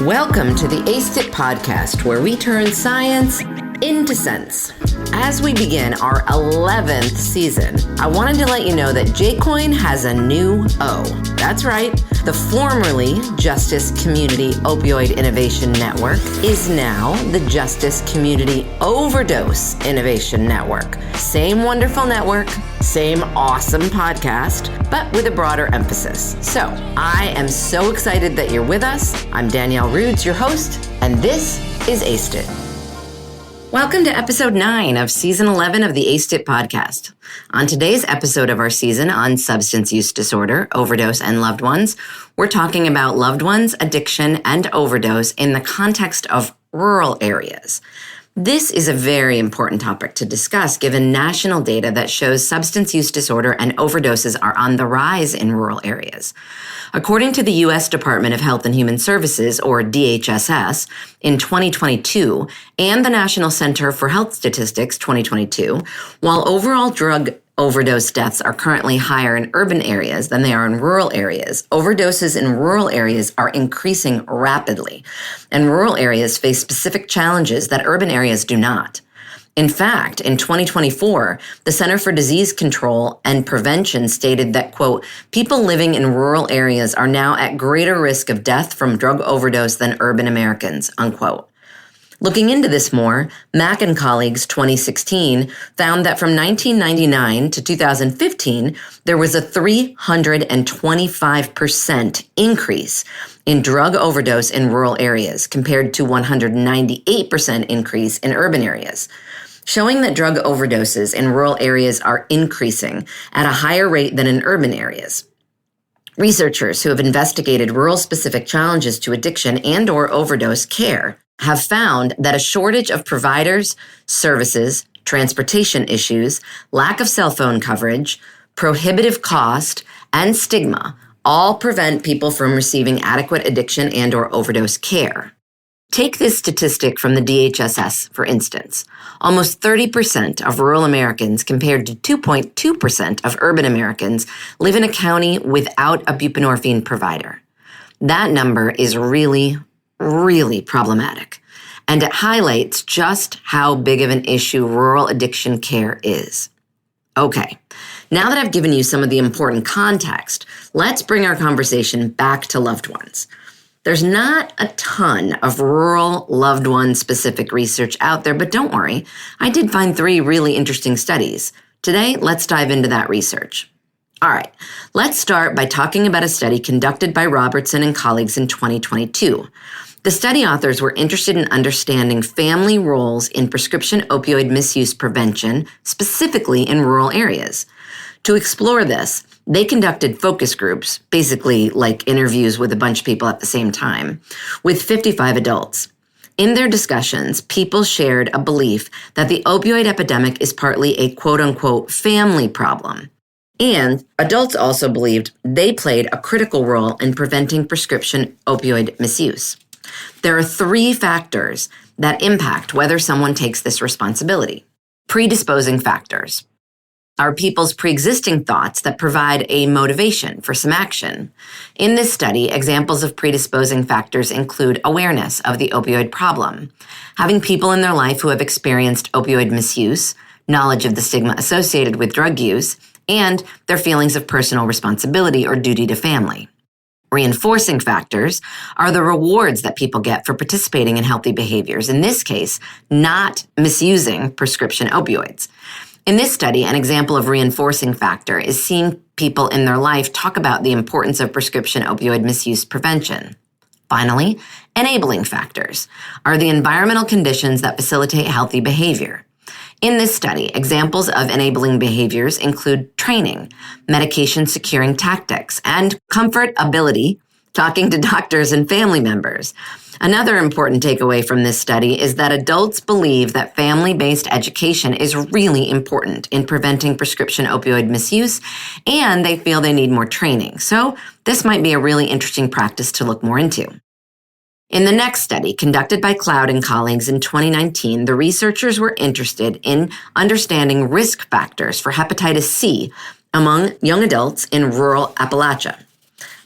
Welcome to the SUD podcast, where we turn science into sense. As we begin our 11th season, I wanted to let you know that JCOIN has a new O. That's right. The formerly Justice Community Opioid Innovation Network is now the Justice Community Overdose Innovation Network. Same wonderful network, same awesome podcast, but with a broader emphasis. So I am so excited that you're with us. I'm Danielle Rudes, your host, and this is SUD. Welcome to episode 9 of season 11 of the SUD podcast. On today's episode of our season on substance use disorder, overdose, and loved ones, we're talking about loved ones, addiction, and overdose in the context of rural areas. This is a very important topic to discuss given national data that shows substance use disorder and overdoses are on the rise in rural areas. According to the U.S. Department of Health and Human Services, or DHSS, in 2022, and the National Center for Health Statistics 2022, while overall drug overdose deaths are currently higher in urban areas than they are in rural areas, overdoses in rural areas are increasing rapidly, and rural areas face specific challenges that urban areas do not. In fact, in 2024, the Center for Disease Control and Prevention stated that, quote, people living in rural areas are now at greater risk of death from drug overdose than urban Americans, unquote. Looking into this more, Mack and colleagues 2016 found that from 1999 to 2015, there was a 325% increase in drug overdose in rural areas compared to 198% increase in urban areas, showing that drug overdoses in rural areas are increasing at a higher rate than in urban areas. Researchers who have investigated rural-specific challenges to addiction and/or overdose care have found that a shortage of providers, services, transportation issues, lack of cell phone coverage, prohibitive cost, and stigma all prevent people from receiving adequate addiction and/or overdose care. Take this statistic from the DHSS, for instance. Almost 30% of rural Americans compared to 2.2% of urban Americans live in a county without a buprenorphine provider. That number is really problematic, and it highlights just how big of an issue rural addiction care is. Okay, now that I've given you some of the important context, let's bring our conversation back to loved ones. There's not a ton of rural loved one specific research out there, but don't worry, I did find 3 really interesting studies. Today, let's dive into that research. All right, let's start by talking about a study conducted by Robertson and colleagues in 2022. The study authors were interested in understanding family roles in prescription opioid misuse prevention, specifically in rural areas. To explore this, they conducted focus groups, basically like interviews with a bunch of people at the same time, with 55 adults. In their discussions, people shared a belief that the opioid epidemic is partly a quote-unquote family problem. And adults also believed they played a critical role in preventing prescription opioid misuse. There are 3 factors that impact whether someone takes this responsibility. Predisposing factors are people's pre-existing thoughts that provide a motivation for some action. In this study, examples of predisposing factors include awareness of the opioid problem, having people in their life who have experienced opioid misuse, knowledge of the stigma associated with drug use, and their feelings of personal responsibility or duty to family. Reinforcing factors are the rewards that people get for participating in healthy behaviors, in this case, not misusing prescription opioids. In this study, an example of reinforcing factor is seeing people in their life talk about the importance of prescription opioid misuse prevention. Finally, enabling factors are the environmental conditions that facilitate healthy behavior. In this study, examples of enabling behaviors include training, medication securing tactics, and comfortability, talking to doctors and family members. Another important takeaway from this study is that adults believe that family-based education is really important in preventing prescription opioid misuse, and they feel they need more training. So this might be a really interesting practice to look more into. In the next study, conducted by Cloud and colleagues in 2019, the researchers were interested in understanding risk factors for hepatitis C among young adults in rural Appalachia.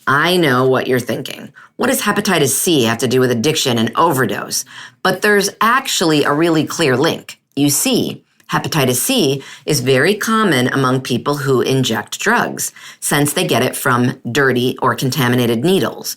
I know what you're thinking. what does hepatitis C have to do with addiction and overdose? But there's actually a really clear link. You see, hepatitis C is very common among people who inject drugs, since they get it from dirty or contaminated needles.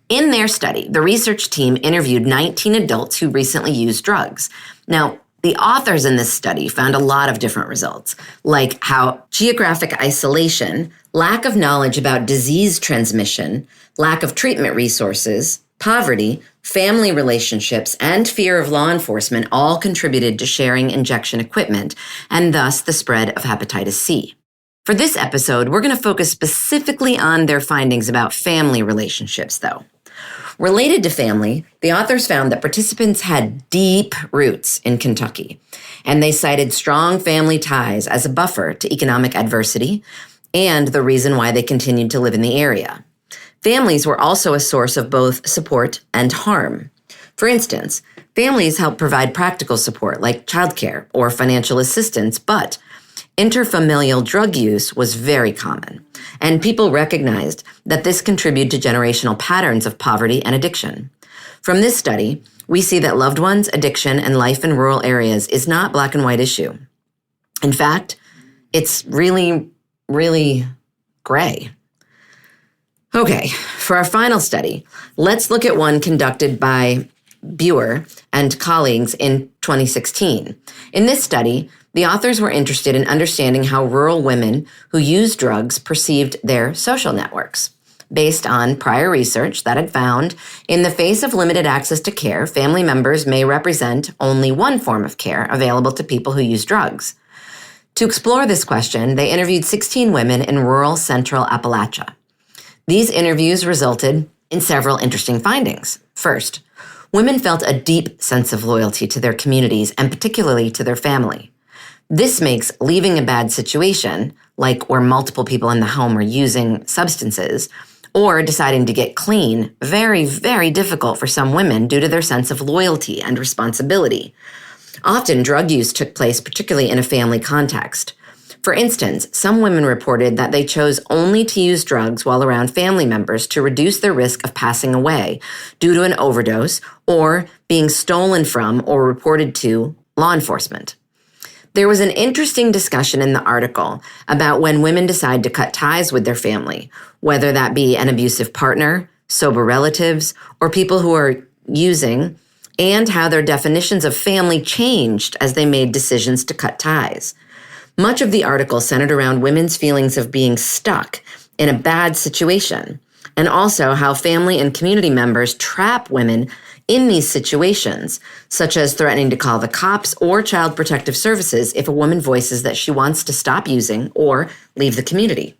In their study, the research team interviewed 19 adults who recently used drugs. Now, the authors in this study found a lot of different results, like how geographic isolation, lack of knowledge about disease transmission, lack of treatment resources, poverty, family relationships, and fear of law enforcement all contributed to sharing injection equipment, and thus the spread of hepatitis C. For this episode, we're going to focus specifically on their findings about family relationships, though. Related to family, the authors found that participants had deep roots in Kentucky, and they cited strong family ties as a buffer to economic adversity and the reason why they continued to live in the area. Families were also a source of both support and harm. For instance, families help provide practical support like childcare or financial assistance, but interfamilial drug use was very common, and people recognized that this contributed to generational patterns of poverty and addiction. From this study, we see that loved ones, addiction, and life in rural areas is not black and white issue. In fact, it's really, really gray. Okay, for our final study, let's look at one conducted by Buer and colleagues in 2016. In this study, the authors were interested in understanding how rural women who use drugs perceived their social networks. Based on prior research that had found, in the face of limited access to care, family members may represent only one form of care available to people who use drugs. To explore this question, they interviewed 16 women in rural central Appalachia. These interviews resulted in several interesting findings. First, women felt a deep sense of loyalty to their communities and particularly to their family. This makes leaving a bad situation, like where multiple people in the home are using substances, or deciding to get clean, very, very difficult for some women due to their sense of loyalty and responsibility. Often, drug use took place particularly in a family context. For instance, some women reported that they chose only to use drugs while around family members to reduce their risk of passing away due to an overdose or being stolen from or reported to law enforcement. There was an interesting discussion in the article about when women decide to cut ties with their family, whether that be an abusive partner, sober relatives, or people who are using, and how their definitions of family changed as they made decisions to cut ties. Much of the article centered around women's feelings of being stuck in a bad situation, and also how family and community members trap women in these situations, such as threatening to call the cops or Child Protective Services if a woman voices that she wants to stop using or leave the community.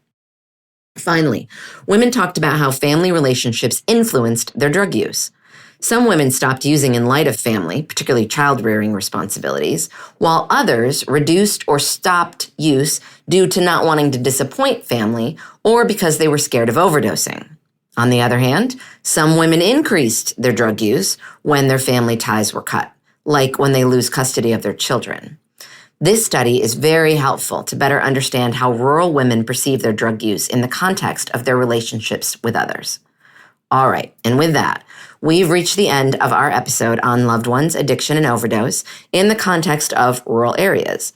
Finally, women talked about how family relationships influenced their drug use. Some women stopped using in light of family, particularly child-rearing responsibilities, while others reduced or stopped use due to not wanting to disappoint family or because they were scared of overdosing. On the other hand, some women increased their drug use when their family ties were cut, like when they lose custody of their children. This study is very helpful to better understand how rural women perceive their drug use in the context of their relationships with others. All right, and with that, we've reached the end of our episode on loved ones, addiction, and overdose in the context of rural areas.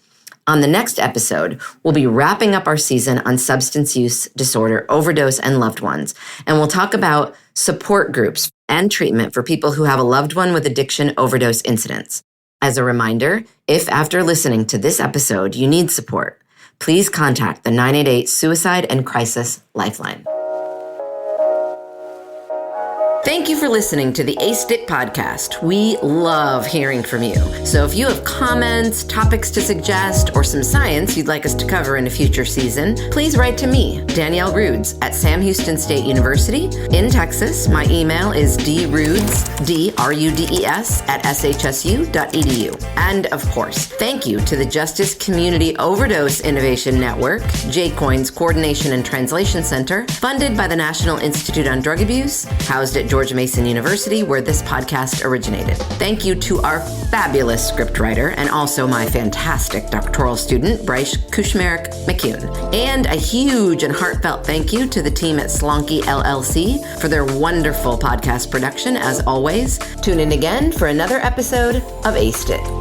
On the next episode, we'll be wrapping up our season on substance use disorder, overdose, and loved ones, and we'll talk about support groups and treatment for people who have a loved one with addiction overdose incidents. As a reminder, if after listening to this episode you need support, please contact the 988 Suicide and Crisis Lifeline. Thank you for listening to the ASTIT podcast. We love hearing from you. So if you have comments, topics to suggest, or some science you'd like us to cover in a future season, please write to me, Danielle Rudes, at Sam Houston State University in Texas. My email is drudes, D-R-U-D-E-S, at shsu.edu. And of course, thank you to the Justice Community Overdose Innovation Network, JCOIN's Coordination and Translation Center, funded by the National Institute on Drug Abuse, housed at at George Mason University, where this podcast originated. Thank you to our fabulous scriptwriter and also my fantastic doctoral student, Bryce Kushmerek McCune. And a huge and heartfelt thank you to the team at Slonky LLC for their wonderful podcast production, as always. Tune in again for another episode of Aced It.